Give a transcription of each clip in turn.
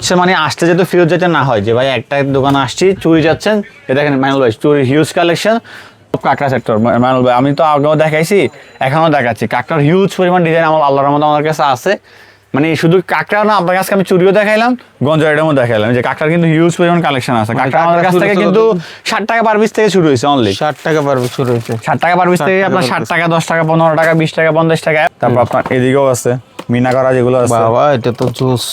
হচ্ছে মানে আসতে যেতে ফেরত যেতে না হয় যে ভাই একটা দোকানে আসছি চুরি যাচ্ছেন এ দেখেন মাইনুল ভাই চুরি হিউজ কালেকশন কাঁকড়া সেক্টর মাইনুল ভাই আমি তো আগেও দেখাইছি এখনো দেখাচ্ছি কাঁকড়ার হিউজ পরিমাণ ডিজাইন আমার আল্লাহর রহমতে আমার কাছে আছে মানে শুধু কাঁকড়া না আপনার কাছে আমি চুরিও দেখাইলাম গঞ্জাইডামও দেখাইলাম যে কাঁকড়ার কিন্তু হিউজ পরিমাণ কালেকশন আছে কাঁকড়া আমাদের কাছ থেকে কিন্তু 60 টাকা পার পিস থেকে শুরু হয়েছে অনলি 60 টাকা পার পিস শুরু হয়েছে 60 টাকা পার পিস থেকে আপনার 60 টাকা 10 টাকা 15 টাকা 20 টাকা 50 টাকা তারপর আপনার এদিকেও আছে মিনা করা যেগুলো আছে বাবা এটা তো জুস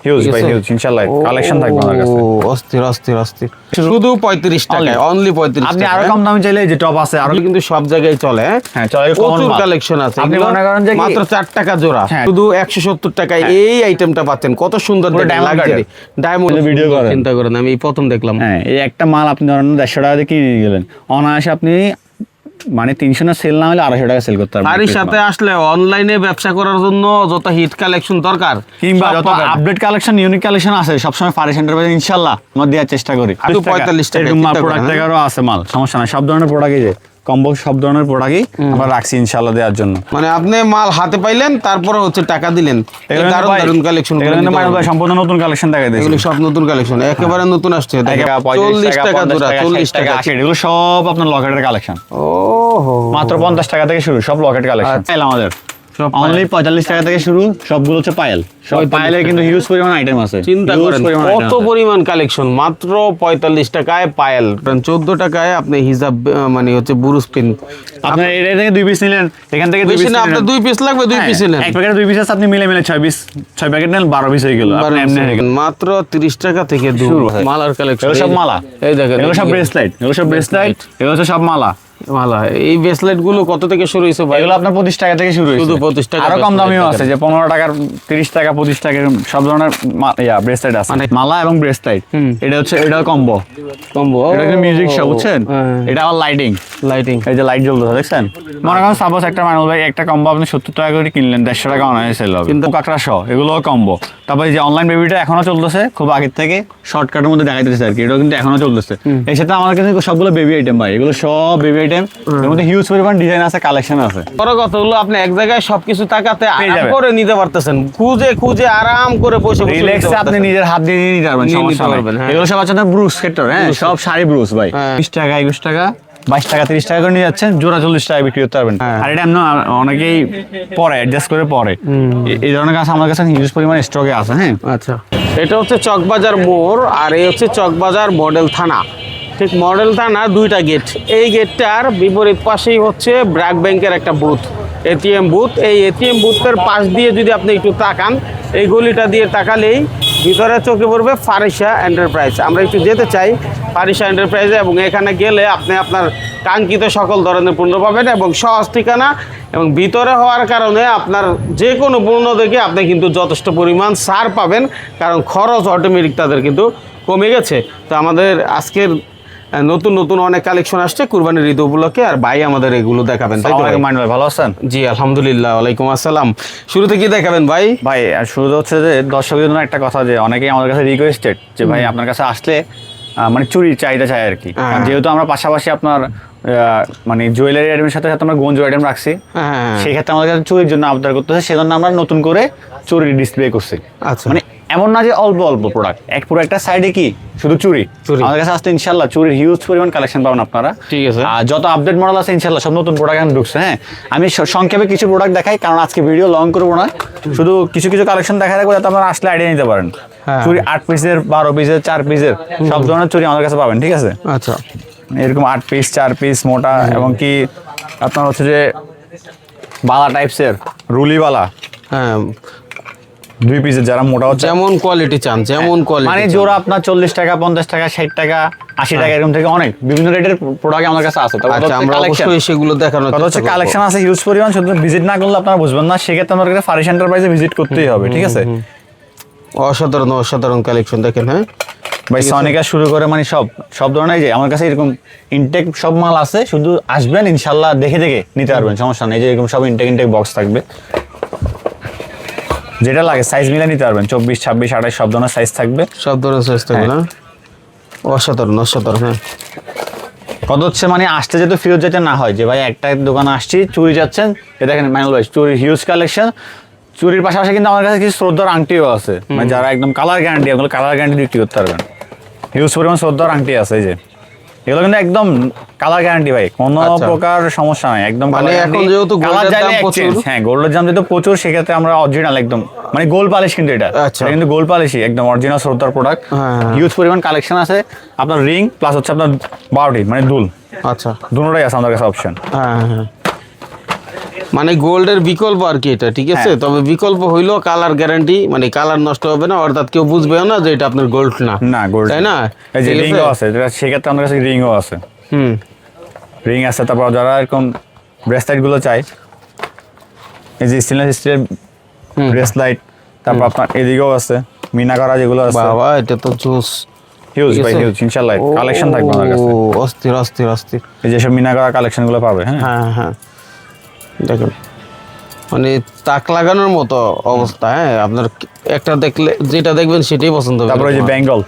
হিউজ ভাই হিউজ ইনশাআল্লাহ কালেকশন থাকবে আমার কাছে অস্থির অস্থির অস্থির শুধু 35 টাকায় অনলি 35 আপনি আরো কম দামে চাইলে যে টপ আছে আরো কিন্তু সব জায়গায় চলে হ্যাঁ চলে প্রচুর কালেকশন আছে আপনি মনে করেন যে মাত্র 4 টাকা জোড়া শুধু 170 টাকায় এই আইটেমটা পাচ্ছেন কত সুন্দর দেখেন লাক্সারি ডায়মন্ড ভিডিও করেন চিন্তা করেন আমি প্রথম দেখলাম হ্যাঁ এই একটা মাল আপনি ধরেন 150 টাকা দিয়ে কিনে নিয়ে গেলেন অনায়াসে আপনি মানে 300 না সেল না হলে 250 টাকা সেল করতে পারবেন আর এর সাথে আসলে অনলাইনে ব্যবসা করার জন্য যত হিট কালেকশন দরকার কিংবা যত আপডেট কালেকশন ইউনিক কালেকশন আছে সব সময় ফারিস এন্টারপ্রাইজ ইনশাআল্লাহ আমরা দেওয়ার চেষ্টা করি 45 টাকা এরকম প্রোডাক্ট টাকারও আছে মাল সমস্যা না সব ধরনের প্রোডাক্টই যে কম্বো সব ধরনের প্রোডাক্টই আমরা রাখছি ইনশাআল্লাহ দেওয়ার জন্য মানে আপনি মাল হাতে পাইলেন তারপরে হচ্ছে টাকা দিলেন দারুণ দারুণ কালেকশন এগুলো মাইনুল ভাই সম্পূর্ণ নতুন কালেকশন দেখাই দিয়েছি এগুলো সব নতুন কালেকশন একেবারে নতুন আসছে 40 টাকা জোড়া 40 টাকা এগুলো সব আপনার লকেটের কালেকশন ওহো মাত্র 50 টাকা থেকে শুরু সব লকেট কালেকশন পাইল আমাদের অনলি 45 টাকা থেকে শুরু সবগুলো হচ্ছে পায়েল সব পায়েলের কিন্তু হিউজ পরিমাণ আইটেম আছে চিন্তা করেন কত পরিমাণ কালেকশন মাত্র 45 টাকায় পায়েল 14 টাকায় আপনি হিজাব মানে হচ্ছে বুরুজ পিন আপনি এটা থেকে দুই পিস নিলেন এখান থেকে দুই পিস না আপনার দুই পিস লাগবে দুই পিস নেন এক প্যাকেটে দুই পিস আছে আপনি মিলে 6 পিস 6 প্যাকেট নেন 12 পিস হয়ে গেল আপনি এমনি মাত্র 30 টাকা থেকে মালার কালেকশন এগুলো সব মালা এই দেখেন এগুলো সব ব্রেসলেট এগুলো হচ্ছে সব মালা এই ব্রেসলেট গুলো কত থেকে শুরু হইছে ভাই এগুলো আপনার 25 টাকা থেকে শুরু হইছে শুধু 25 টাকা আরো কম দামিও আছে যে 15 টাকার 30 টাকা 25 টাকা সব ধরনের ব্রেসলেট আছে মালা এবং ব্রেসলেট এটা হচ্ছে এটা কম্বো এটা কিন্তু মিউজিক শো বুঝছেন এটা আবার লাইটিং এই যে লাইট জ্বলতেছে দেখছেন মনে করেন সাপোজ একটা মানুষ ভাই একটা কম্বো আপনি 70 টাকা করে কিনলেন 150 টাকা অনায়াসে সেল হবে কিন্তু কাকড়া শো এগুলো কম্বো তারপরে যে অনলাইন বেবিটা এখনো চলতেছে খুব আগের থেকে শর্টকাটের মধ্যে দেখাইতেছে আর কি এটা কিন্তু এখনো চলতেছে এর সাথে আমার কাছে সবগুলো বেবি আইটেম ভাই এগুলো সব বেবি আইটেম এর মধ্যে হিউজ পরিমাণ ডিজাইন আছে কালেকশন আছে বড় কথা হলো আপনি এক জায়গায় সবকিছু টাকাতে আরাম করে নিতে পারতেছেন খুঁজে আরাম করে বসে রিল্যাক্সে আপনি নিজের হাত দিয়ে নিতে পারবেন সমস্যা নেই এগুলো সব আছে না ব্রুস সেক্টর হ্যাঁ সব শাড়ি ব্রুস ভাই 20 টাকা 21 টাকা 22 টাকা 30 টাকা করে নিয়ে যাচ্ছেন জোড়া 40 টাকা বিক্রি করতে পারবেন আর এটা এমন অনেকেই পরে অ্যাডজাস্ট করে পরে এই ধরনের কাজ আমার কাছে হিউজ পরিমাণ স্টকে আছে হ্যাঁ আচ্ছা এটা হচ্ছে চকবাজার মোড় আর এই হচ্ছে চকবাজার মডেল থানা ঠিক মডেল থানা দুইটা গেট এই গেটটার বিপরীত পাশেই হচ্ছে ব্র্যাক ব্যাংকের একটা বুথ এটিএম বুথ এই এটিএম বুথের পাশ দিয়ে যদি আপনি একটু তাকান এই গলিটা দিয়ে তাকালেই ভিতরে চোখে পড়বে ফারিসা এন্টারপ্রাইজ আমরা একটু যেতে চাই ফারিসা এন্টারপ্রাইজে এবং এখানে গেলে আপনি আপনার কাঙ্ক্ষিত সকল ধরনের পণ্য পাবেন এবং সহজ ঠিকানা এবং ভিতরে হওয়ার কারণে আপনার যে কোনো পণ্য দেখে আপনি কিন্তু যথেষ্ট পরিমাণ ছাড় পাবেন কারণ খরচ অটোমেটিক তাদের কিন্তু কমে গেছে তো আমাদের আজকের নতুন নতুন অনেক কালেকশন আসছে কুরবানির ঈদ উপলক্ষে আর ভাই আমাদের এগুলো দেখাবেন তাই তো মাইনুল ভাই ভালো আছেন জি আলহামদুলিল্লাহ ওয়ালাইকুম আসসালাম শুরুতে কি দেখাবেন ভাই শুরুতে হচ্ছে যে দর্শকদের জন্য একটা কথা যে অনেকেই আমাদের কাছে রিকোয়েস্টেড যে ভাই আপনার কাছে আসলে মানে চুরির চাহিদা চাই আর কি যেহেতু আমরা পাশাপাশি আপনার মানে জুয়েলারি আইটেমের সাথে সাথে আমরা গঞ্জ আইটেম রাখছি সেই ক্ষেত্রে আমাদের কাছে চুরির জন্য আবদার করতেছে সেজন্য আমরা নতুন করে চুরির ডিসপ্লে করছি আচ্ছা মানে এমন না যে অল্প অল্প প্রোডাক্ট পুরো একটা সাইডে কি শুধু চুরি আমাদের কাছে আসতে ইনশাল্লাহ চুরির হিউজ পরিমাণ কালেকশন পাবেন আপনারা ঠিক আছে আর যত আপডেট মডেল আছে ইনশাল্লাহ সব নতুন প্রোডাক্ট এখন ঢুকছে হ্যাঁ আমি সংক্ষেপে কিছু প্রোডাক্ট দেখাই কারণ আজকে ভিডিও লং করবো না শুধু কিছু কিছু কালেকশন দেখা রাখবো যাতে আপনারা আসলে আইডিয়া নিতে পারেন চুরি 8 পিসের 12 পিসের 4 পিসের সব ধরনের চুরি আমাদের কাছে পাবেন ঠিক আছে আচ্ছা এরকম 8 পিস 4 পিস মোটা এবং কি আপনার হচ্ছে যে বালা টাইপসের রুলি বালা হ্যাঁ 2 পিসের যারা মোটা হচ্ছে যেমন কোয়ালিটি চান যেমন কোয়ালিটি মানে জোড়া আপনার 40 টাকা 50 টাকা 60 টাকা 80 টাকা এরকম থেকে অনেক বিভিন্ন রেটের প্রোডাক্ট আমার কাছে আছে আচ্ছা আমরা অবশ্যই সেগুলো দেখানোর কথা হচ্ছে কালেকশন আছে হিউজ পরিমাণ শুধু ভিজিট না করলে আপনারা বুঝবেন না সেক্ষেত্রে আমাদের কাছে ফারিস এন্টারপ্রাইজে ভিজিট করতেই হবে ঠিক আছে অসাধারণ কালেকশন দেখেন হ্যাঁ ভাই সনিকা শুরু করে মানে সব ধরনের যে আমার কাছে এরকম ইনটেক সব মাল আছে শুধু আসবেন ইনশাআল্লাহ দেখে নিতে পারবেন সমস্যা নেই যে এরকম সব ইনটেক বক্স থাকবে যেটা লাগে সাইজ মিলে নিতে পারবেন 24 26 28 সব ধরনের সাইজ থাকবে না অসাধারণ হ্যাঁ কত হচ্ছে মানে আসতে যেতে ফেরত যেতে না হয় যে ভাই একটা দোকানে আসছি চুরি যাচ্ছেন এ দেখেন মাইনুল ভাই চুরি হিউজ কালেকশন চুরির পাশাপাশি কিন্তু আমার কাছে কিছু শ্রদ্ধার আংটিও আছে, মানে যারা একদম কালার গ্যারান্টি, ওগুলো কালার গ্যারান্টি বিক্রি করতে পারবেন। হিউজ পরিমাণ শ্রদ্ধার আংটি আছে, এই যে এগুলো কিন্তু একদম কালার গ্যারান্টি ভাই, কোনো প্রকার সমস্যা নাই, একদম মানে এখন যেহেতু গোল্ডের দাম প্রচুর, হ্যাঁ গোল্ডের দাম যেহেতু প্রচুর, সেক্ষেত্রে আমরা অরিজিনাল একদম মানে গোল্ড পালিশ, কিন্তু এটা কিন্তু গোল্ড পালিশই একদম অরিজিনাল শ্রদ্ধার প্রোডাক্ট। হিউজ পরিমাণ কালেকশন আছে আপনার, রিং প্লাস হচ্ছে আপনার বাউটি মানে দুল, আচ্ছা দুটোটাই আছে আমাদের কাছে অপশন। হ্যাঁ মানে গোল্ডের বিকল্প আর কি এটা, ঠিক আছে। তবে বিকল্প হইলো কালার গ্যারান্টি, মানে কালার নষ্ট হবে না, অর্থাৎ কেউ বুঝবেও না যে এটা আপনার গোল্ড না গোল্ড, তাই না। এই যে রিংও আছে, সেক্ষেত্রে আমাদের কাছে রিংও আছে, রিং আছে। তারপর যারা এরকম ব্রেসলাইট গুলো চাই, এই যে স্টেনলেস স্টিলের ব্রেসলাইট, তারপর আপনার এদিকেও আছে মিনা করা যেগুলো আছে। বাবা এটা তো জোস, হিউজ ভাই হিউজ, ইনশাআল্লাহ কালেকশন থাকবে আমার কাছে। অস্থির অস্থির অস্থির, এই যে সব মিনা করা কালেকশন গুলো পাবে। হ্যাঁ দেখেন মানে তাক লাগানোর মতো অবস্থা। হ্যাঁ আপনার একটা দেখলে যেটা দেখবেন সেটাই পছন্দ হবে। তারপরে যে বেঙ্গল,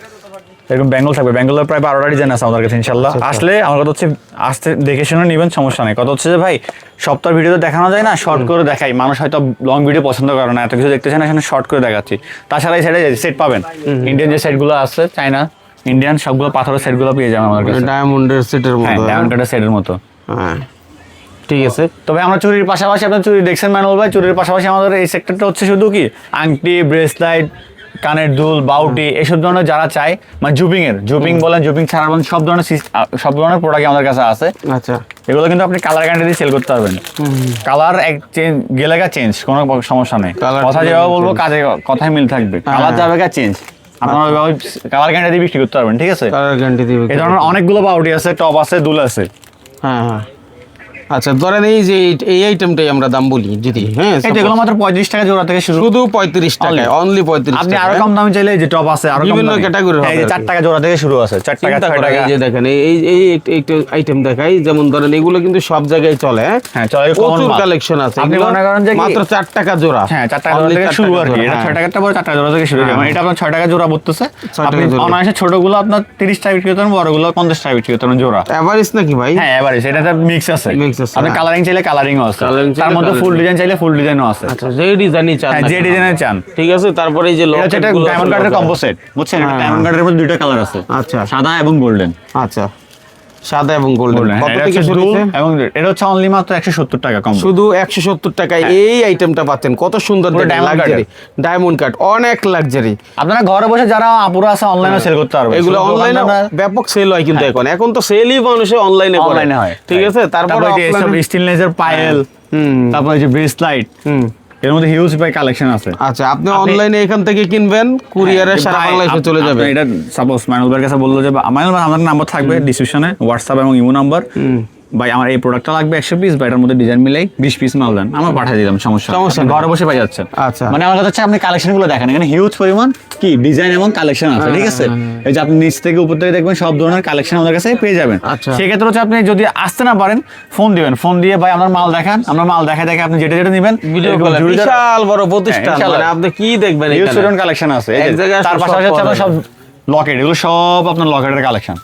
এরকম বেঙ্গল থাকবে, বেঙ্গলের প্রায় 12টা ডিজাইন আছে আমাদের কাছে ইনশাআল্লাহ। আসলে আমার কথা হচ্ছে আসতে দেখে শুনে নেবেন, সমস্যা নেই। কথা হচ্ছে যে ভাই সপ্তাহ ভিডিও দেখানো যায় না, শর্ট করে দেখাই, মানুষ হয়তো লং ভিডিও পছন্দ করে না, এত কিছু দেখতে চায় না, সেখানে শর্ট করে দেখাচ্ছি। তাছাড়া এই সাইডে সেট পাবেন, ইন্ডিয়ান যে সেটগুলো আছে, চায়না ইন্ডিয়ান সবগুলো পাথরের সেটগুলো পেয়ে যাবেন আমার কাছে, ডায়মন্ডের সেটের মতো, ডায়মন্ডের সেটের মতো। হ্যাঁ ঠিক আছে। তবে আমরা চুরির পাশাপাশি, আপনার চুরি দেখছেন মানুল ভাই, চুরির পাশাপাশি আমাদের এই সেক্টরটা হচ্ছে শুধু কি আংটি, ব্রেসলাইট, কানের দুল, বাউটি, এইসব ধরনের যারা চায়, মানে জুপিং বলেন, জুপিং ছাড়া বলেন, সব ধরনের প্রোডাক্ট আমাদের কাছে আছে। আচ্ছা এগুলো কিন্তু আপনি কালার গ্যারান্টি দিয়ে সেল করতে পারবেন। কালার এক চেঞ্জ গেলে চেঞ্জ, কোনো সমস্যা নেই। কথা যেভাবে বলবো কাজে কথায় মিল থাকবে, কালার যাবে চেঞ্জ, আপনারা ওইভাবে কালার গ্যারান্টি দিয়ে বিক্রি করতে পারবেন, ঠিক আছে। কালার গ্যারান্টি দিবে। এই ধরনের অনেকগুলো বাউটি আছে, টপ আছে, দুল আছে। হ্যাঁ আচ্ছা ধরেন এই যে এই আইটেমটাই আমরা দাম বলি যদি, হ্যাঁ এগুলো মাত্র 35 টাকা জোড়া থেকে শুরু, শুধু 35 টাকা, অনলি 35 টাকা। আপনি আরো কম দামে চাইলে যে টপ আছে, আরো বিভিন্ন ক্যাটাগরি হবে, এই যে 4 টাকা জোড়া থেকে শুরু আছে, 4 টাকা 6 টাকা। এই যে দেখেন এই একটা আইটেম দেখাই, যেমন ধরেন এগুলো কিন্তু সব জায়গায় চলে। হ্যাঁ চলে, প্রচুর কালেকশন আছে। আপনি মনে করেন যে মাত্র 4 টাকা জোড়া, হ্যাঁ 4 টাকা জোড়া থেকে শুরু আর কি। এটা 6 টাকাটা পরে 4 টাকা জোড়া থেকে শুরু, যেমন এটা আপনার 6 টাকা জোড়া পড়তেছে। আপনি অনায়াসে ছোটগুলো আপনার 30 টাকা বিক্রি করতে পারেন, বড়গুলো 50 টাকা বিক্রি করতে পারেন জোড়া। এভারেজ নাকি ভাই? হ্যাঁ এভারেজ, এটাতে মিক্স আছে। আপনি কালারিং চাইলে কালারিংও আছে, তার মধ্যে ফুল ডিজাইন চাইলে ফুল ডিজাইনও আছে। আচ্ছা যে ডিজাইনই চান, হ্যাঁ যে ডিজাইনে চান, ঠিক আছে। তারপরে এই যে এটা ডায়মন্ড কাটের কম্বো সেট, বুঝছেন? ডায়মন্ড কাটের মধ্যে দুইটা কালার আছে, আচ্ছা সাদা এবং গোল্ডেন। আচ্ছা সাদা এবং গোল্ডেন, কত এটা থেকে হচ্ছে শুরু? এবং এটা হচ্ছে অনলি মাত্র 170 টাকা কম, শুধু 170 টাকায় এই আইটেমটা পাচ্ছেন। কত সুন্দর দেখেন, লাক্সারি ডায়মন্ড কাট, অনেক লাক্সারি। আপনারা ঘরে বসে যারা আপুরা আছে অনলাইনে সেল করতে পারবেন, এগুলো অনলাইনে ব্যাপক সেল হয় কিন্তু এখন তো সেলই মানুষে অনলাইনে করে, হয়, ঠিক আছে। তারপরে এই সব স্টেনলেসের পায়েল, তারপর এই যে ব্রেসলাইট, এর মধ্যে হিউজ পাই কালেকশন আছে। আচ্ছা আপনি অনলাইনে এখান থেকে কিনবেন, কুরিয়ারে সারা বাংলাদেশে চলে যাবে। এটা সাপোজ মাইনুল ভাইয়ের কাছে বললো যে মাইনুল ভাই আমার নাম্বার থাকবে ডিসক্রিপশনে, হোয়াটসঅ্যাপ এবং ইমো নাম্বার, ভাই আমার এই প্রোডাক্টটা লাগবে 100 পিস, বা এটার মধ্যে ডিজাইন মিলাই 20 পিস মাল দেন, আমরা পাঠিয়ে দিলাম, সমস্যা নেই, ঘরে বসে পাই যাচ্ছেন। আচ্ছা মানে আমার কথা হচ্ছে আপনি কালেকশনগুলো দেখেন, এখানে হিউজ পরিমাণ কি ডিজাইন এবং কালেকশন আছে, ঠিক আছে। এই যে আপনি নিচ থেকে উপর থেকে দেখবেন সব ধরনের কালেকশন আমাদের কাছে পেয়ে যাবেন। সেক্ষেত্রে হচ্ছে আপনি যদি আসতে না পারেন, ফোন দিবেন, ফোন দিয়ে ভাই আমার মাল দেখান, আমরা মাল দেখে আপনি যেটা যেটা নেবেন, বিশাল বড় প্রতিষ্ঠান, মানে আপনি কি দেখবেন, হিউজ পরিমাণ কালেকশন আছে। তার পাশাপাশি হচ্ছে আপনার সব লকেট, এগুলো সব আপনার লকেটের কালেকশন,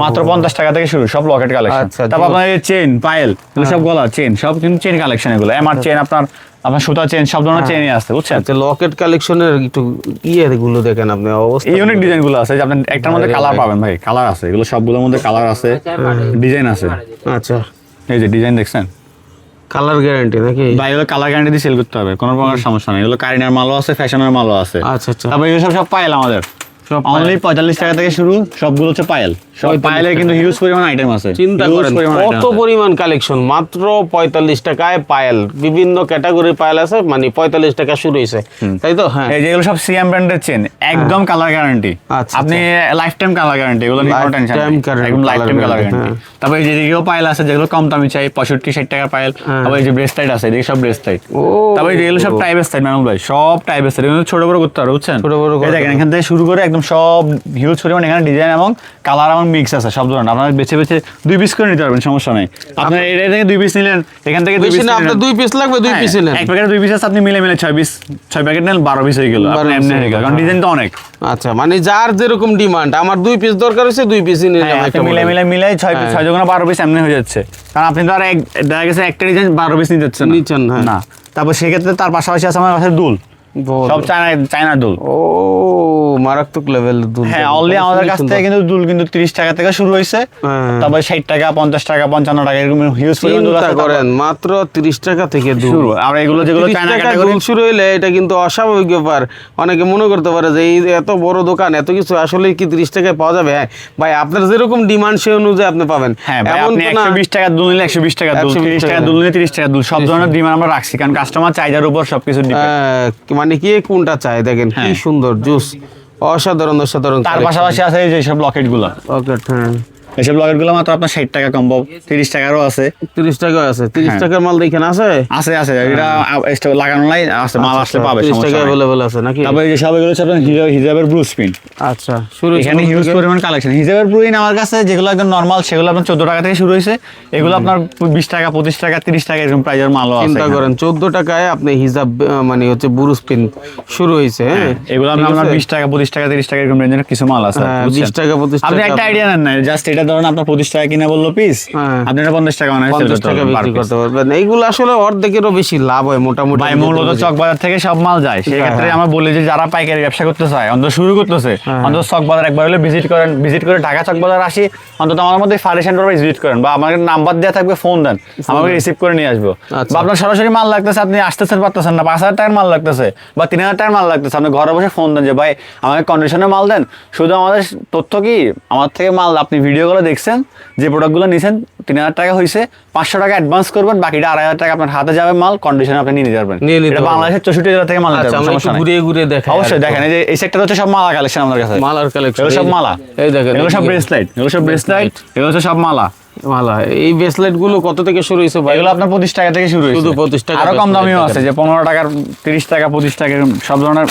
মাত্র 50 টাকা থেকে শুরু, সব লকেট কালেকশন। তারপর আপনার চেন, পায়েল, এগুলো সব গলা চেন, সব কিন্তু চেন কালেকশন, এগুলো এমআর চেন, আপনার সুতা চেন, সব ধরনের চেনই আছে, বুঝছেন। লকেট কালেকশনের একটু গুলো দেখেন আপনি, অবস্থা ইউনিক ডিজাইন গুলো আছে, যে আপনি একটার মধ্যে কালার পাবেন ভাই, কালার আছে, এগুলো সবগুলোর মধ্যে কালার আছে, ডিজাইন আছে। আচ্ছা এই যে ডিজাইন দেখছেন, কালার গ্যারান্টি নাকি ভাই? এগুলো কালার গ্যারান্টি দিয়ে সেল করতে হবে, কোনো প্রকার সমস্যা নেই। এগুলো কারিনার মালও আছে, ফ্যাশনের মালও আছে। আচ্ছা আচ্ছা। তারপর এগুলো সব পায়েল আমাদের অনলি 45 টাকা থেকে শুরু, সবগুলো হচ্ছে পায়েল। সব পায়েলের কিন্তু হিউজ পরিমাণ আইটেম আছে, চিন্তা করেন কত পরিমাণ কালেকশন, মাত্র 45 টাকায় পায়েল, বিভিন্ন ক্যাটাগরির পায়েল আছে, মানে 45 টাকা শুরু হইছে, তাই তো? হ্যাঁ এই যে এগুলো সব সিএম ব্র্যান্ডের চেন, একদম কালার গ্যারান্টি, আপনি লাইফ টাইম কালার গ্যারান্টি, এগুলো নিয়ে কোনো টেনশন নেই, একদম লাইফ টাইম কালার গ্যারান্টি। তারপর এই যে এদিকেও পায়েল আছে, যেগুলো কম দামি চাই, 65-60 টাকা পায়েল। তারপর এই যে ব্রেসলাইট আছে, এদিকে সব ব্রেসলাইট। তারপর এই যে এগুলো সব টাইপের সাইড, ম্যানুল ভাই, সব টাইপের সাইড, এগুলো ছোট বড় করতে পারো, বুঝছেন। এই দেখেন এখান থেকে শুরু করে একদম সব হিউজ পরিমাণ এখানে ডিজাইন এবং কালার এবং মিক্স আছে, সব ধরনের। আপনারা বেছে বেছে 2 পিস করে নিতে পারবেন, সমস্যা নেই। আপনার এটা থেকে 2 পিস নিলেন, এখান থেকে 2 পিস নিলেন, আপনার 2 পিস লাগবে, 2 পিস নিলেন, এক প্যাকেটে 2 পিস আছে, আপনি মিলে 6 পিস, 6 প্যাকেট নেন, 12 পিস হয়ে গেল, আপনি এমনি হয়ে গেল, কারণ ডিজাইন তো অনেক। আচ্ছা মানে যার যেরকম ডিমান্ড, আমার 2 পিস দরকার হচ্ছে 2 পিসই নিলাম, একটা মিলে 6 পিস, 6 জোড়া 12 পিস এমনি হয়ে যাচ্ছে, কারণ আপনি তো আর দেখা গেছে একটা ডিজাইন 12 পিস নিতে যাচ্ছেন নিচ্ছেন না। তারপর সেক্ষেত্রে তার পাশাপাশি আছে আমার কাছে দুল, সব চায়নার দুল। ও মারাত্মক লেভেল দুল। হ্যাঁ, অলরেডি আমাদের কাছ থেকে কিন্তু দুল কিন্তু 30 টাকা থেকে শুরু হয়েছে, তারপর 60 টাকা, 50 টাকা, 55 টাকা এরকম হিউজ পরিমাণ দুল আছে। করেন মাত্র 30 টাকা থেকে দুল শুরু। আমরা এগুলো যেগুলো চায়না ক্যাটাগরি দুল শুরু হইলে এটা কিন্তু অস্বাভাবিক ব্যাপার। অনেকে মনে করতে পারে যে এই এত বড় দোকান এত কিছু আসলে কি 30 টাকায় পাওয়া যাবে? হ্যাঁ ভাই, আপনার যেরকম ডিমান্ড সেই অনুযায়ী আপনি পাবেন। হ্যাঁ ভাই, আপনি 120 টাকা দুল নিলে 120 টাকা দুল, 30 টাকা দুল নিলে 30 টাকা দুল, সব ধরনের ডিমান্ড আমরা রাখছি, কারণ কাস্টমার চাহিদার উপর সবকিছু ডিপেন্ড। মানে কি কোনটা চাই দেখেন কি সুন্দর জুস, অসাধারণ অসাধারণ। তার পাশাপাশি আছে এই যে সব লকেট গুলো। লকেট, হ্যাঁ, এসব লকেট গুলো মাত্র আপনার 60 টাকা কম্বো, 30 টাকারও আছে। 30 টাকা আছে, 30 টাকার মাল দেখেন আছে আছে আছে এটা স্টক লাগানো নাই, আছে মাল আসলে পাবে, 30 সমস্যা টাকা নাই। अवेलेबल আছে নাকি? তারপর এই যে সব এগুলো হচ্ছে আপনার হিজাবের ব্লু স্পিন। আচ্ছা, শুরু এখানে হিউজ পরিমাণ কালেকশন হিজাবের ব্লুইন আমার কাছে, যেগুলো একদম নরমাল সেগুলো আপনার 14 টাকা থেকে শুরু হয়েছে। এগুলো আপনার 20 টাকা, 25 টাকা, 30 টাকা এরকম প্রাইজের মালও আছে। চিন্তা করেন 14 টাকায় আপনি হিজাব মানে হচ্ছে ব্লু স্পিন শুরু হয়েছে। হ্যাঁ, এগুলো আপনার 20 টাকা, 25 টাকা, 30 টাকা এরকম রেঞ্জের কিছু মাল আছে। 20 টাকা 25 আপনি টাকা একটা আইডিয়া নেন না, জাস্ট এটা ধরুন আপনার 25 টাকা কিনে বললো পিস, আপনি এটা 50 টাকা অনায়াসে সেল 50 টাকা বিক্রি করতে পারবেন। এইগুলো আসলে অর্ধেকেরও বেশি লাভ হয় মোটামুটি। ভাই মূলত চকবাজার থেকে সব মাল যায়, সেই ক্ষেত্রে আমরা বলি যে যারা পাইকারি ব্যবসা করতে চায়, অন্তত শুরু করতেছে, অন্তত চকবাজার একবার হলে ভিজিট করেন, ভিজিট করে ঢাকা চকবাজার আসি, অন্তত আমার মধ্যে ফারি সেন্টার ভিজিট করেন, বা আমাকে নাম্বার দেওয়া থাকবে, ফোন দেন, আমাকে রিসিভ করে নিয়ে আসবো। বা আপনার সরাসরি মাল লাগতেছে, আপনি আসতেছেন পারতেছেন না, 5000 টাকার মাল লাগতেছে বা 3000 টাকার মাল লাগতেছে, আপনি ঘরে বসে ফোন দেন যে ভাই আমাকে কন্ডিশনে মাল দেন। শুধু আমাদের তথ্য কি, আমার থেকে মাল আপনি ভিডিওগুলো দেখছেন, যে প্রোডাক্টগুলো নিয়েছেন 3000 টাকা হয়েছে, 500 টাকা অ্যাডভান্স করবেন, বাকিটা 2500 টাকা আপনার হাতে যাবে, মাল কন্ডিশনে আপনি নিয়ে নিতে পারবেন। এটা বাংলাদেশের 64 জেলা থেকে মাল নিতে পারবেন, সমস্যা নাই। ঘুরিয়ে ঘুরিয়ে দেখেন, অবশ্যই দেখেন, এই যে এই সেক্টর হচ্ছে সব মালা কালেকশন আমাদের কাছে, মালার কালেকশন, এগুলো সব মালা, এই দেখেন এগুলো সব ব্রেসলেট, এগুলো সব ব্রেসলেট, এগুলো হচ্ছে সব মালা। মালা। এই ব্রেসলেট গুলো কত থেকে শুরু হয়েছে ভাই? এগুলো আপনার 25 টাকা থেকে শুরু হয়েছে, শুধু 25 টাকা, আরো কম দামিও আছে, যে 15 টাকার, 30 টাকা, 25 টাকা এরকম সব ধরনের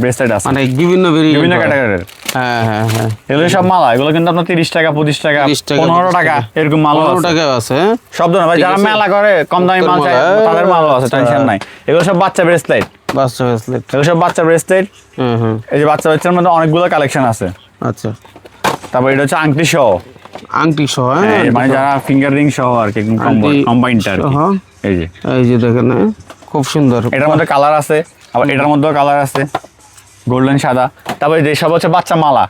ব্রেসলেট আছে, মানে বিভিন্ন বিভিন্ন ক্যাটাগরির। হ্যাঁ হ্যাঁ হ্যাঁ, এগুলো সব মালা, এগুলো কিন্তু আপনার 30 টাকা, 25 টাকা, 15 টাকা এরকম মাল, 15 টাকা আছে। সব ধরনের। ভাই যারা মেলা করে কম দামি মাল চায় তাদের মালও আছে, টেনশন নাই। এগুলো সব বাচ্চা ব্রেসলেট, বাচ্চা ব্রেসলেট, এগুলো সব বাচ্চা ব্রেসলেট। এই যে বাচ্চা বাচ্চার মধ্যে অনেকগুলো কালেকশন আছে। আচ্ছা, তারপর এটা হচ্ছে আংটি সহ, আংটি সহ, মানে যারা ফিঙ্গার রিং সহ আর কি, কম্বাইনটা আর কি। এই যে এই যে দেখেন খুব সুন্দর, এটার মধ্যে কালার আছে, আবার এটার মধ্যেও কালার আছে, গোল্ডেন সাদা। তারপরে যে সব হচ্ছে বাচ্চা মালা,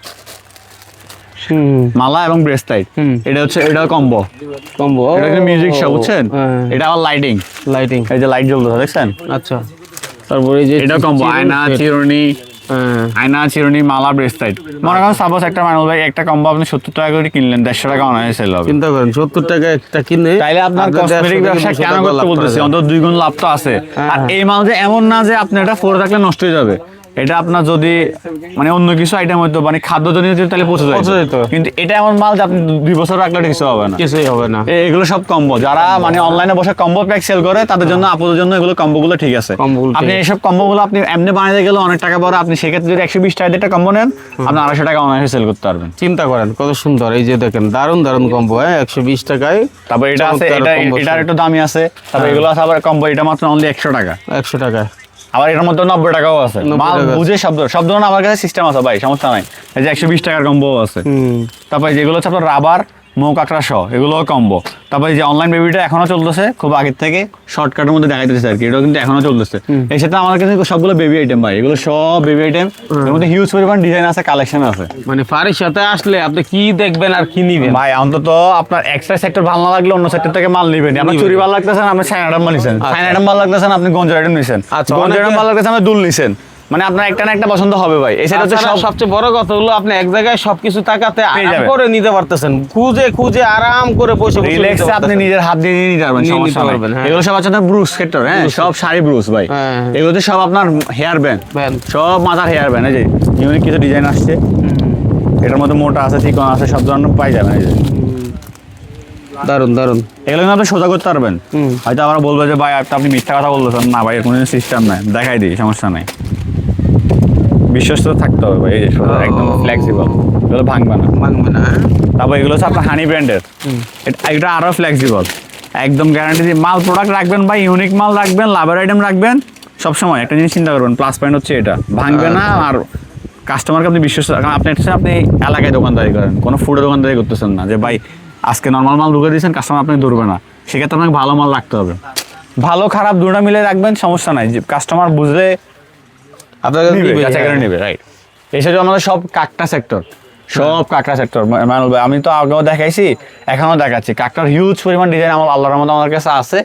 মালা এবং ব্রেসলেট। এটা হচ্ছে এটা কম্বো, কম্বো, এটা কিন্তু মিউজিক সহ, বুঝছেন? এটা আবার লাইটিং, লাইটিং, এই যে লাইট জ্বলতেছে দেখছেন? আচ্ছা। তারপরে এই যে এটা কম্বো, আয়না, চিরুনি, আয়না, চিরুনি, মালা, ব্রেসলেট। মনে করেন সাপোজ একটা মানুষ ভাই একটা কম্বো আপনি 70 টাকা করে কিনলেন, 150 টাকা অনায়াসে সেল হবে। চিন্তা করেন 70 টাকা একটা কিনে, তাইলে আপনার কসমেটিক ব্যবসা কেন করতে বলতেছি, অন্তত 2 গুণ লাভ তো আছে। আর এই মাল যে এমন না যে আপনি এটা পরে থাকলে নষ্ট হয়ে যাবে, এটা আপনার যদি মানে অন্য কিছু আইটেম হয়তো মানে খাদ্যজনিত তাহলে পচে যেত, কিন্তু এটা এমন মাল যে আপনি 2 বছর রাখলে কিছু হবে না, কিছুই হবে না। এগুলো সব কম্বো, যারা মানে অনলাইনে বসে কম্বো প্যাক সেল করে তাদের জন্য, আপনাদের জন্য এগুলো কম্বোগুলো ঠিক আছে। আপনি এইসব কম্বোগুলো আপনি এমনি বানাতে গেলে অনেক টাকা পড়ে, আপনি সেক্ষেত্রে যদি 120 টাকা দিয়ে একটা কম্বো নেন, আপনি 250 টাকা অনলাইনে সেল করতে পারবেন। চিন্তা করেন কত সুন্দর, এই যে দেখেন দারুন দারুন কম্বো, 120 টাকায়। তারপর এটা আছে, এটার একটু দামি আছে। তারপর এগুলো আছে আবার কম্বো, এটা মাত্র অনলি 100 টাকা, 100 টাকা। আবার এটার মধ্যে 90 টাকাও আছে, মাল বুঝে সব ধরনের আমার কাছে সিস্টেম আছে ভাই, সমস্যা নাই। এই যে 120 টাকার কম্বো আছে। তারপর যেগুলো হচ্ছে আপনার রাবার, মৌ কাঁকড়া সহ, এগুলোও কম্বো। তারপরে যে অনলাইন বেবিটা এখনো চলতেছে, খুব আগের থেকে শর্টকাটের মধ্যে দেখাইতেছে আর কি, এটাও কিন্তু এখনো চলতেছে। এই সাথে আমার কাছে সবগুলো বেবি আইটেম ভাই, এগুলো সব বেবি আইটেম, এর মধ্যে হিউজ পরিমাণ ডিজাইন আছে, কালেকশন আছে। মানে ফারির সাথে আসলে আপনি কি দেখবেন আর কি নিবেন ভাই, অন্তত আপনার এক্সট্রা সেক্টর ভালো না লাগলে অন্য সেক্টর থেকে মাল নিবেন। আপনার চুরি ভালো লাগতেছেন, আপনি সাইন আইটেম মাল নিছেন, সাইন আইটেম ভালো লাগতেছেন, আপনি গঞ্জ আইটেম নিছেন, গঞ্জ আইটেম ভালো লাগতেছে, আপনি দুল নিছেন, মানে আপনার একটা না একটা পছন্দ হবে ভাই। এই সেটা হচ্ছে সবচেয়ে বড় কথা হলো আপনি এক জায়গায় সবকিছু টাকাতে আরাম করে নিতে পারতেছেন, খুঁজে খুঁজে আরাম করে বসে বসে রিল্যাক্সে আপনি নিজের হাত দিয়ে নিতে পারবেন, সমস্যা নেই। এগুলো সব আছে ব্রুস সেক্টর, হ্যাঁ সব শাড়ি ব্রুস ভাই। এগুলোতে সব আপনার হেয়ার ব্যান্ড, সব মাথার হেয়ার ব্যান্ড। এই যে ইউনিক কিছু ডিজাইন আসছে, এটার মধ্যে মোটা আছে, চিকন আছে, সব ধরনের পাই যাবেন। এই যে দারুন দারুন, এগুলো কিন্তু আপনি সোজা করতে পারবেন। হয়তো আমরা বলবো যে ভাই আপনি মিথ্যা কথা বলতেছেন, না ভাই এর কোনো সিস্টেম নাই, দেখাই দিই, সমস্যা নাই, বিশ্বস্ত থাকতে হবে ভাই। এই যে সোজা একদম ফ্লেক্সিবল, এগুলো ভাঙবে না, ভাঙবে না। তারপর এগুলো হচ্ছে আপনার হানি ব্র্যান্ডের, এটা আরো ফ্লেক্সিবল, একদম গ্যারান্টি দিয়ে মাল প্রোডাক্ট রাখবেন ভাই, ইউনিক মাল রাখবেন, লাভের আইটেম রাখবেন। সবসময় একটা জিনিস চিন্তা করবেন, প্লাস পয়েন্ট হচ্ছে এটা ভাঙবে না, আর কাস্টমারকে আপনি বিশ্বাস, কারণ আপনি এলাকায় দোকানদারি করেন, কোনো ফুডের দোকানদারি করতেছেন না যে ভাই আজকে নর্মাল মাল ঢুকে দিয়েছেন, কাস্টমার আপনি ধরবে না, সেক্ষেত্রে আপনাকে ভালো মাল রাখতে হবে। ভালো খারাপ দুটো মিলে রাখবেন, সমস্যা নাই, যে কাস্টমার বুঝলে আপনার কাছে নিবে, নিবে, যাচাই করে হ্যাঁ। নিবে, রাইট। এসে আমাদের সব কাকটা সেক্টর, সব কাকড়া সেক্টর মানুল ভাই, আমি তো আগেও দেখাইছি, এখনো দেখাচ্ছি। কাকড়ার হিউজ পরিমাণ ডিজাইন আমার আল্লাহর রহমতে আমার কাছে আছে।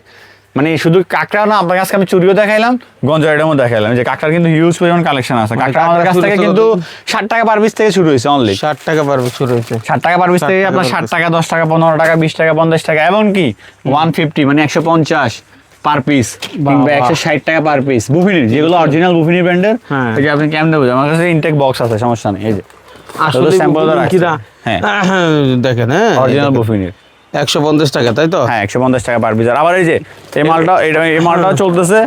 মানে শুধু কাকড়া না, আপনার কাছে আমি চুরিও দেখাইলাম, গঞ্জাইটাও দেখাইলাম, যে কাকড়ার কিন্তু হিউজ পরিমাণ কালেকশন আছে। কাকড়া আমাদের কাছ থেকে কিন্তু 60 টাকা পার পিস থেকে শুরু হয়েছে, অনলি 60 টাকা পার পিস শুরু হয়েছে। 60 টাকা পার পিস থেকে আপনার 60 টাকা, 10 টাকা, 15 টাকা, 20 টাকা, 50 টাকা, এমনকি 150 মানে 150 পার পিস, কিংবা 160 টাকা পার পিস বুফিনির, যেগুলো অরিজিনাল বুফিনির ব্র্যান্ডের। এই যে আপনি কেমনে বুঝবেন, আমার কাছে ইনটেক বক্স আছে, সমস্যা নেই। এই যে আসলে স্যাম্পল তো রাখছি। হ্যাঁ দেখেন, হ্যাঁ অরিজিনাল বুফিনির 150 টাকা, তাই তো? হ্যাঁ 150 টাকা পার পিস। আর আবার এই যে এই মালটা, এই মালটাও চলতেছে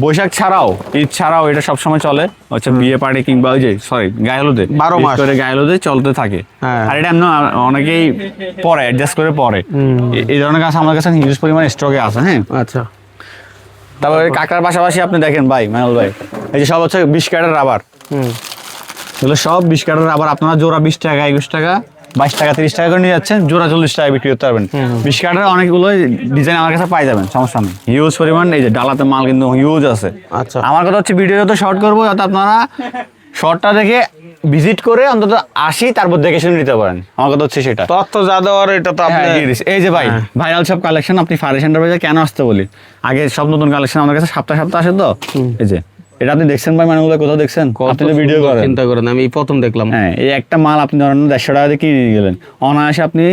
বৈশাখ ছাড়াও, ঈদ ছাড়াও, এটা সবসময় চলে হচ্ছে বিয়ে পার্টি কিংবা ওই যে সরি গায়ে হলুদে, 12 মাস করে গায়ে হলুদে চলতে থাকে। আর এটা এমন অনেকেই পরে অ্যাডজাস্ট করে পরে, এই ধরনের কাজ আমার কাছে হিউজ পরিমাণ স্টকে আছে। হ্যাঁ আচ্ছা, তারপরে কাকার পাশাপাশি আপনি দেখেন ভাই মানুল ভাই, এই যে সব হচ্ছে 20 ক্যারেট রাবার, এগুলো সব 20 ক্যারেট রাবার। আপনারা জোড়া 20 টাকা, 21 টাকা, 22 টাকা, 30 টাকা করে নিয়ে যাচ্ছেন, জোড়া 40 টাকা বিক্রি করতে পারবেন। 20 ক্যারেটের অনেকগুলো ডিজাইন আমার কাছে পাই যাবেন, সমস্যা নেই। হিউজ পরিমাণ এই যে ডালাতে মাল কিন্তু হিউজ আছে। আচ্ছা, আমার কথা হচ্ছে ভিডিও যত শর্ট করবো, যাতে আপনারা শর্টটা দেখে ভিজিট করে অন্তত আসি, তারপর দেখে শুনে নিতে পারেন। আমার কথা হচ্ছে সেটা। তথ্য যা দেওয়ার এটা তো আপনি এই যে ভাই ভাইরাল সব কালেকশন, আপনি ফারিস এন্টারপ্রাইজে কেন আসতে বলি, আগে সব নতুন কালেকশন আমার কাছে সপ্তাহে আসে তো। এই যে এটা আপনি দেখছেন ভাই, মানে কোথাও দেখছেন? আপনি তো ভিডিও করেন, চিন্তা করেন, আমি প্রথম দেখলাম। হ্যাঁ এই একটা মাল আপনি ধরেন 150 টাকা দিয়ে কিনে নিয়ে গেলেন, অনায়াসে আপনি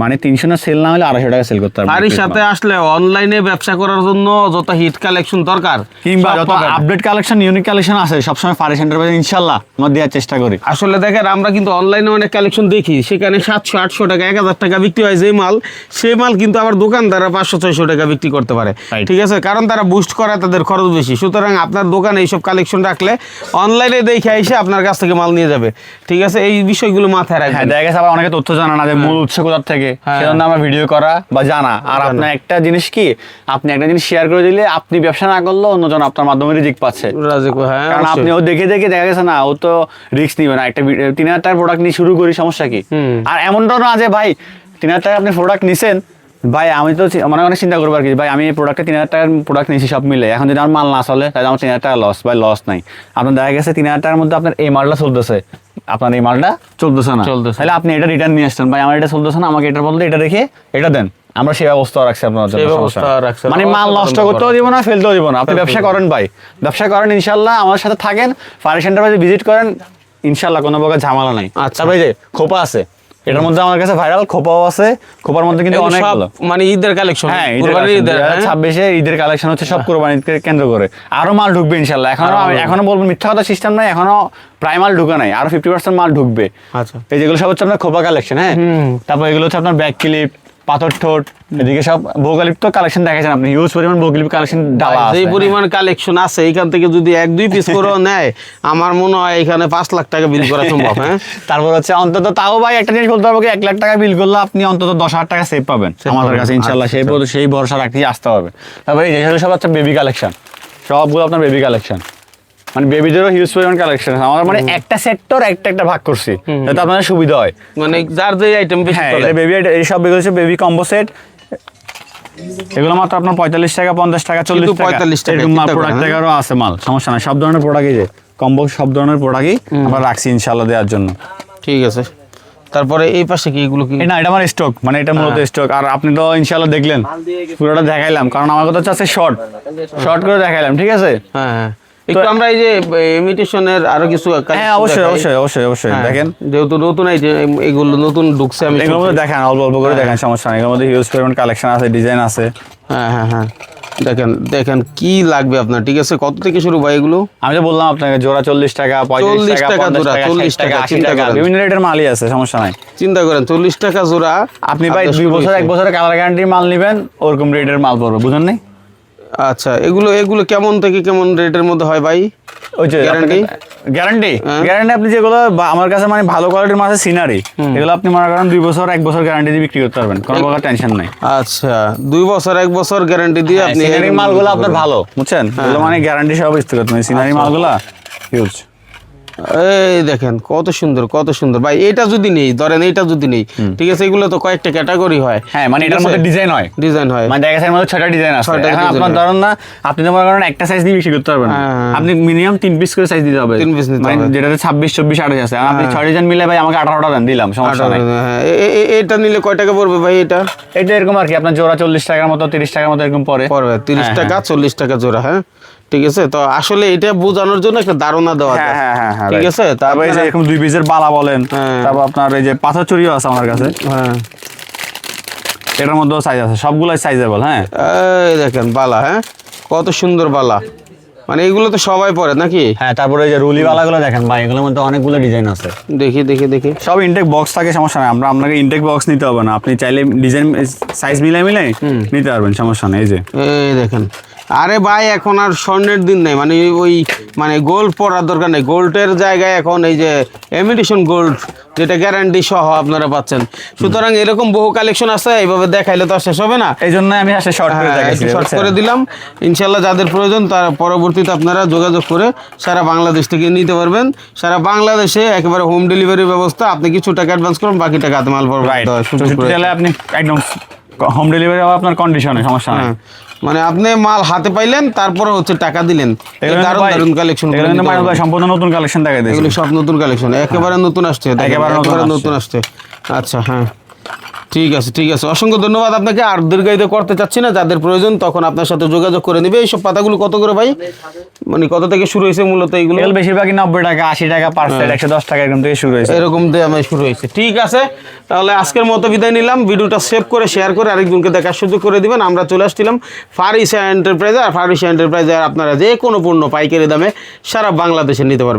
মানে 300 না সেল না হলে 250 টাকা সেল করতে পারবেন। আর সাথে আসলে অনলাইনে ব্যবসা করার জন্য যত হিট কালেকশন দরকার, কিংবা যত আপডেট কালেকশন, ইউনিক কালেকশন আছে, সবসময় ফারিস এন্টারপ্রাইজ ইনশাআল্লাহ আমরা দেওয়ার চেষ্টা করি। আসলে দেখেন, আমরা কিন্তু অনলাইনে অনেক কালেকশন দেখি, সেখানে 700-800 টাকা, 1000 টাকা বিক্রি হয় যে মাল, সেই মাল কিন্তু আবার দোকানদাররা 500-600 টাকা বিক্রি করতে পারে। ঠিক আছে, কারণ তারা বুস্ট করে, তাদের খরচ বেশি। সুতরাং আপনার দোকানে এইসব কালেকশন রাখলে অনলাইনে দেখে এসে আপনার কাছ থেকে মাল নিয়ে যাবে। ঠিক আছে, এই বিষয়গুলো মাথায় রাখবেন। হ্যাঁ দেখা গেছে আবার অনেকে তথ্য জানা না যে মূল উৎস কোথা থেকে, সেজন্য আমরা ভিডিও করা বা জানা। আর আপনার একটা জিনিস কি, আপনি একটা জিনিস শেয়ার করে দিলে আপনি ব্যবসা না করলেও অন্যজন আপনার মাধ্যমে রিজিক পাচ্ছে। কারণ আপনি ও দেখে দেখে দেখা গেছে না, ও তো রিস্ক নিবে না। একটা 3000 টাকার প্রোডাক্ট নিয়ে শুরু করি, সমস্যা কি? আর এমনটাও না যে ভাই 3000 টাকা আপনি প্রোডাক্ট নিছেন, ভাই আমি তো মনে অনেক চিন্তা করবো আর কি, ভাই আমি এই প্রোডাক্টে 3000 টাকার প্রোডাক্ট নিয়েছি সব মিলে, এখন যদি আমার মাল না চলে তাহলে আমার 3000 টাকা লস। ভাই লস নাই, আপনার দেখা গেছে 3000 টাকার মধ্যে আপনার এই মালটা চলতেছে, আপনার এই মালটা চলতেছে না, তাহলে আপনি এটা রিটার্ন নিয়ে আসছেন, ভাই আমার এটা চলতেছে না, আমাকে এটার বদলে এটা রেখে এটা দেন। আমরা সেই ব্যবস্থা রাখছি আপনার জন্য, মানে মাল নষ্ট করতেও দিব না, ফেলতেও দিব না। আপনি ব্যবসা করেন ভাই, ব্যবসা করেন, ইনশাল্লাহ আমার সাথে থাকেন, ফারিস এন্টারপ্রাইজে ভিজিট করেন, ইনশাল্লাহ কোনো প্রকার ঝামেলা নাই। আচ্ছা ভাই যে খোপা আছে, এটার মধ্যে আমার কাছে ভাইরাল খোপাও আছে, খোপার মধ্যে কিন্তু অনেক মানে ঈদের কালেকশন। হ্যাঁ, 26 ঈদের কালেকশন হচ্ছে সব কোরবানিকে কেন্দ্র করে। আরো মাল ঢুকবে ইনশাল্লাহ, এখনো বলবো মিথ্যা কথা সিস্টেম নাই, এখনো প্রায় মাল ঢুকে নাই, আরো 50% মাল ঢুকবে। আচ্ছা, এই যেগুলো সব হচ্ছে আপনার খোপা কালেকশন। হ্যাঁ, তারপর এগুলো হচ্ছে আপনার ব্যাক ক্লিপ, পাথর ঠোঁট, এদিকে সব ভৌগোলিক তো কালেকশন দেখাচ্ছেন আপনি, হিউজ পরিমাণ ভৌগোলিক কালেকশন ডালা আছে। এই পরিমাণ কালেকশন আছে, এইখান থেকে যদি 1-2 পিস করেও নেয়, আমার মনে হয় এখানে 5 লাখ টাকা বিল করা সম্ভব। হ্যাঁ, তারপর হচ্ছে অন্তত তাও ভাই একটা জিনিস বলতে পারবো কি, 1 লাখ টাকা বিল করলে আপনি অন্তত 10,000 টাকা সেভ পাবেন আমাদের কাছে ইনশাল্লাহ। সেই ভরসা রাখতেই আসতে হবে। তারপরে এই যে সব হচ্ছে বেবি কালেকশন, সবগুলো আপনার বেবি কালেকশন, মানে বেবিদেরও হিউজ পরিমাণ কালেকশন আছে আমাদের, মানে একটা সেক্টর একটা ভাগ করছি যাতে আপনাদের সুবিধা হয়, মানে যার যে আইটেম বেশি চলে। বেবি এই সব এগুলো হচ্ছে বেবি কম্বো সেট, এগুলো মাত্র আপনার 45 টাকা, 50 টাকা, 40 টাকা, এরকম মাল প্রোডাক্ট টাকারও আছে মাল, সমস্যা নাই। সব ধরনের প্রোডাক্টই যে কম্বো, সব ধরনের প্রোডাক্টই আমরা রাখছি ইনশাআল্লাহ দেওয়ার জন্য। ঠিক আছে, তারপরে এই পাশে কি এগুলো কি? না এটা আমার স্টক, মানে এটা মূলত স্টক। আর আপনি তো ইনশাআল্লাহ দেখলেন, পুরোটা দেখাইলাম, কারণ আমার কথা হচ্ছে শর্ট করে দেখাইলাম। ঠিক আছে, হ্যাঁ একটু আমরা এই যে ইমিটেশনের আরো কিছু, হ্যাঁ অবশ্যই দেখেন, যেহেতু নতুন এই যে এগুলো নতুন ঢুকছে, আমি এগুলোর মধ্যে দেখেন, অল্প করে দেখেন, সমস্যা নেই, এগুলোর মধ্যে হিউজ পরিমাণ কালেকশন আছে, ডিজাইন আছে। হ্যাঁ দেখেন কি লাগবে আপনার। ঠিক আছে, কত থেকে শুরু ভাই এগুলো? আমি তো বললাম আপনাকে জোড়া 40 টাকা, 45 টাকা, 40 টাকা, 80 টাকা, বিভিন্ন রেটের মালই আছে, সমস্যা নাই। চিন্তা করেন 40 টাকা জোড়া, আপনি ভাই 2 বছর 1 বছরের কালার গ্যারান্টির মাল নেবেন, ওরকম রেটের মাল পড়বে, বুঝেন নাই? আচ্ছা, এগুলো কেমন থেকে কেমন রেটের মধ্যে হয় ভাই? ওই যে গ্যারান্টি আপনি যেগুলো আমার কাছে মানে ভালো কোয়ালিটির মাছ সিনারি, এগুলো আপনি মনে করেন 2 বছর 1 বছর গ্যারান্টি দিয়ে বিক্রি করতে পারবেন, কোনো প্রকার টেনশন নাই। আচ্ছা, 2 বছর 1 বছর গ্যারান্টি দিয়ে আপনি সিনারি মালগুলো আপনার ভালো, বুঝছেন? এগুলো মানে গ্যারান্টি সহ বিক্রি করতে, মানে সিনারি মালগুলো হিউজ। এই দেখেন কত সুন্দর কত সুন্দর ভাই। এটা যদি নেই ধরেন, এটা যদি নেই, ঠিক আছে, এগুলো তো কয়েকটা ক্যাটাগরি হয়। হ্যাঁ মানে এটার মধ্যে ডিজাইন হয়, ডিজাইন হয়, মানে দেখা মধ্যে 6টা ডিজাইন আছে। এখন আপনার ধরেন না, আপনি তো মনে করেন একটা সাইজ দিয়ে বেশি করতে পারবেন না, আপনি মিনিমাম 3 পিস করে সাইজ দিতে হবে। 3 পিস নিতে হবে, যেটাতে 26 24 28 আছে। আপনি 6 ডিজাইন মিলে ভাই আমাকে 18টা দেন, দিলাম, সমস্যা নাই। এটা নিলে কয় টাকা পড়বে ভাই? এটা এরকম আর কি, আপনার জোড়া 40 টাকার মতো 30 টাকার মতো এরকম পড়বে। 30 টাকা 40 টাকা জোড়া। হ্যাঁ ঠিক আছে। তো আসলে এটা বোঝানোর জন্য একটা ধারণা দেওয়া যায়। হ্যাঁ ঠিক আছে। তারপরে এই যে এরকম 2 পিসের বালা বলেন, তারপর আপনার এই যে পাথর চুরিও আছে আমার কাছে। হ্যাঁ এটার মধ্যেও সাইজ আছে, সবগুলাই সাইজেবল। হ্যাঁ এই দেখেন বালা, হ্যাঁ কত সুন্দর বালা, মানে এগুলো তো সবাই পরে নাকি? হ্যাঁ তারপরে এই যে রুলি বালাগুলো দেখেন ভাই, এগুলোর মধ্যে অনেকগুলো ডিজাইন আছে। দেখি দেখি দেখি, সব ইনটেক বক্স থাকে, সমস্যা নাই। আপনাকে ইনটেক বক্স নিতে হবে না, আপনি চাইলে ডিজাইন সাইজ মিলাই নিতে পারবেন, সমস্যা নেই। এই যে এই দেখেন, আরে ভাই এখন আর স্বর্ণের দিন নেই, মানে ওই মানে গোল্ড পরার দরকার নেই। গোল্ডের জায়গায় এখন এই যে ইমিটেশন গোল্ড, যেটা গ্যারান্টি সহ আপনারা পাচ্ছেন। সুতরাং এরকম বহু কালেকশন আছে, এইভাবে দেখাইলে তো আর শেষ হবে না। এই জন্য আমি আসলে শর্ট করে দেখাইছি, শর্ট করে দিলাম। ইনশাল্লাহ যাদের প্রয়োজন তার পরবর্তীতে আপনারা যোগাযোগ করে সারা বাংলাদেশ থেকে নিতে পারবেন। সারা বাংলাদেশে একেবারে হোম ডেলিভারি ব্যবস্থা। আপনি কিছু টাকা অ্যাডভান্স করুন, বাকি টাকা হাতে মাল পাবেন। আপনি একদম হোম ডেলিভারি হবে আপনার কন্ডিশনে, সমস্যা নাই। মানে আপনি মাল হাতে পাইলেন, তারপরে হচ্ছে টাকা দিলেন। দারুণ দারুণ কালেকশন, সম্পূর্ণ নতুন কালেকশন দেখাই দিয়েছি। এগুলো সব নতুন কালেকশন, একেবারে নতুন আসছে, একেবারে নতুন আসছে। আচ্ছা হ্যাঁ ঠিক আছে ঠিক আছে, অসংখ্য ধন্যবাদ আপনাকে। আর দীর্ঘায়িত করতে চাচ্ছি না, যাদের প্রয়োজন তখন আপনার সাথে যোগাযোগ করে নেবে। এইসব পাতাগুলো কত করে ভাই, মানে কত থেকে শুরু হয়েছে মূলত? এইগুলো বেশিরভাগই 90 টাকা 80 টাকা পার সেট, 110 টাকা এরকম থেকে শুরু হয়েছে, এরকম দিয়ে আমার শুরু হয়েছে। ঠিক আছে, তাহলে আজকের মতো বিদায় নিলাম। ভিডিওটা সেভ করে শেয়ার করে আরেকজনকে দেখার সুযোগ করে দিবেন। আমরা চলে আসছিলাম ফারিসা এন্টারপ্রাইজ। আর ফারিসা এন্টারপ্রাইজে আপনারা যে কোনো পণ্য পাইকারি দামে সারা বাংলাদেশে নিতে পারবেন।